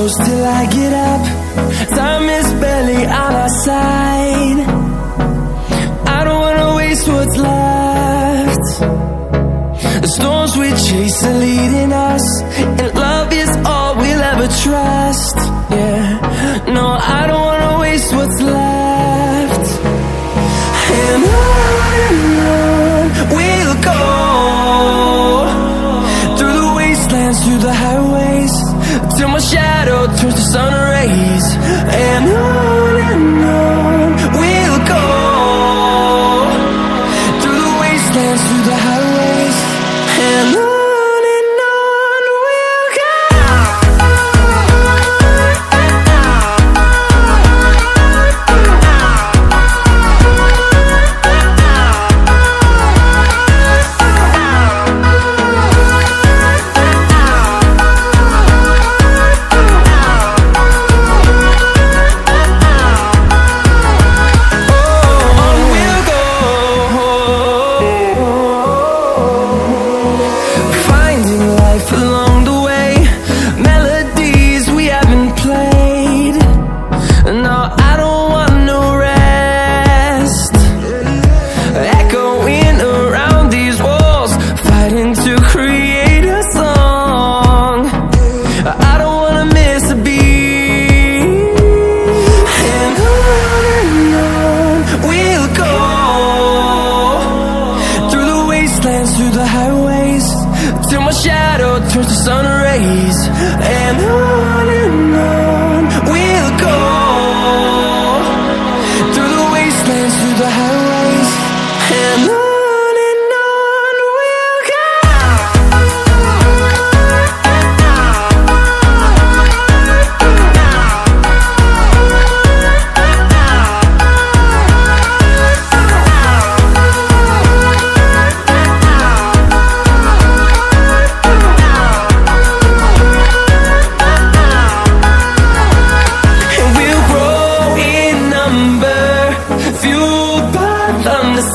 close till I get up. Time is barely on our side. I don't wanna waste what's left. The storms we chase are leading us, and love is all we'll ever trust. Yeah, no, I don't wanna waste what's left. And on we'll go, through the wastelands, through the highways, till my shadow turns to sun rays. And on we'll go, through the wastelands, through the highways, and on we'll go. Through the highways, till my shadow turns to sun rays. And on we'll go, through the wastelands, through the highways, and on we'll go.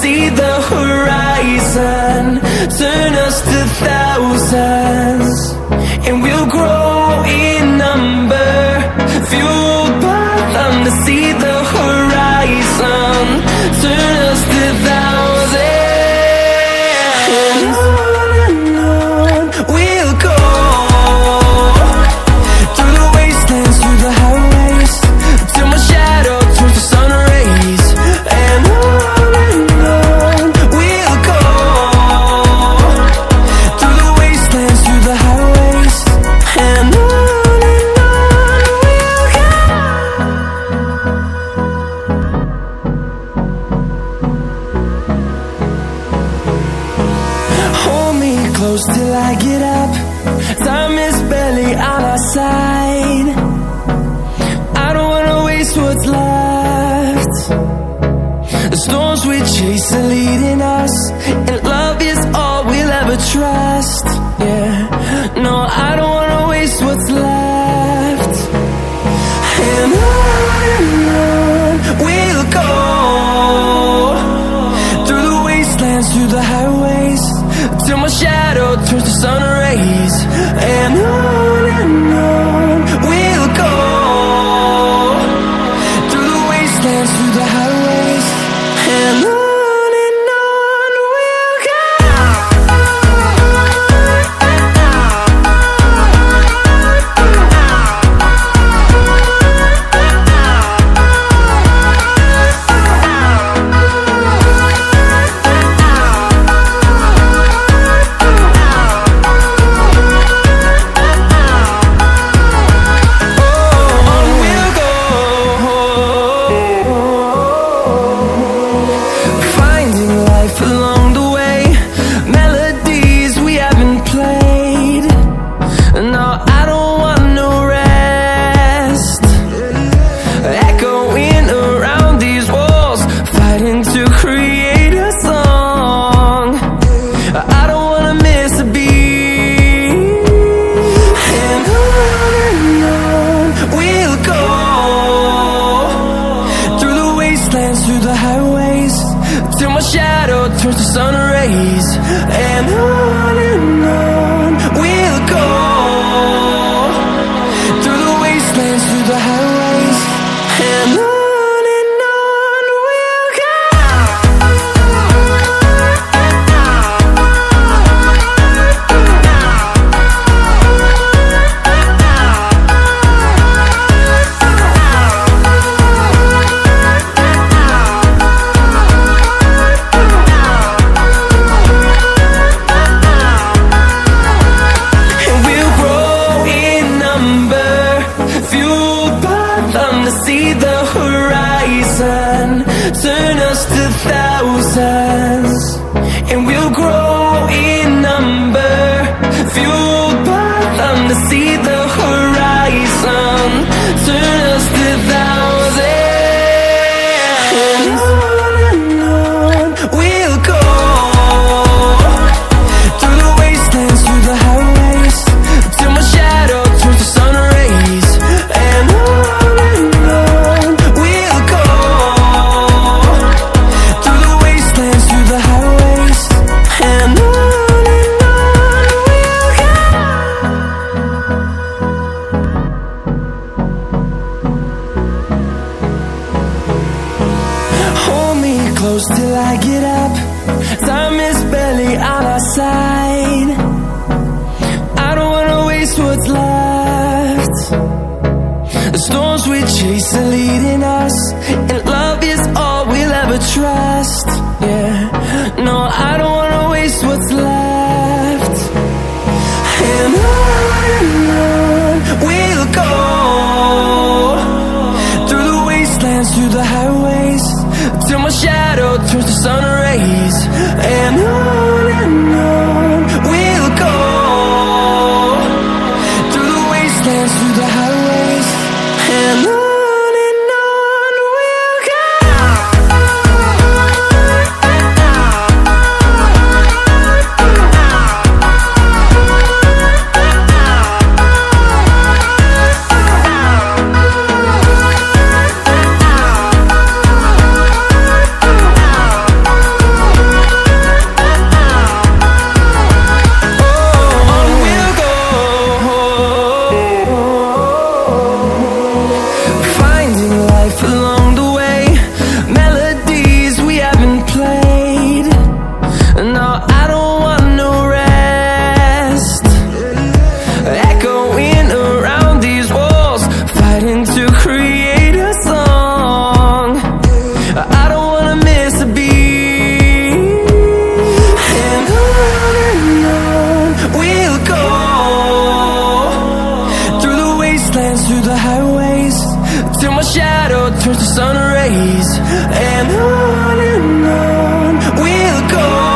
See the horizon, turn us to thousands, and we'll grow in number, fueled by them. To see the horizon, turn us to thousands, and on we'll go, through the wastelands, through the highways, till my shadow turns to sun rays. And close till I get up. Time is barely on our side. I don't wanna waste what's left. The storms we chase are leading us, and love is all we'll ever trust. Yeah, no, I don't wanna waste what's left. And on we'll go, through the wastelands, through the highways, till my shadow turns to sun rays. And on we'll go, through the wastelands, through the highways, and on we'll go. turns to sun rays, and on we'll go through the wasteland. turn us to thousands, and we'll grow in number, fueled by them to see the horizon, turn us to thousands. And on we'll go, through the wastelands, through the highways, till my shadow turns to sun rays. And on we'll go, through the wastelands, through the highways. And on we'll go. Hold me close till I get up, time is barely on our side. I don't wanna waste what's left. The storms we chase are leading us, and love is all we'll ever trust. Yeah, no, I don't wanna waste what's left. And on we'll go, through the wastelands, through the highways, till my shadow turns to sun rays. And on we'll go, through the wastelands, through the highways. And on we'll go. Through the highways, till my shadow turns to sun rays. And on we'll go.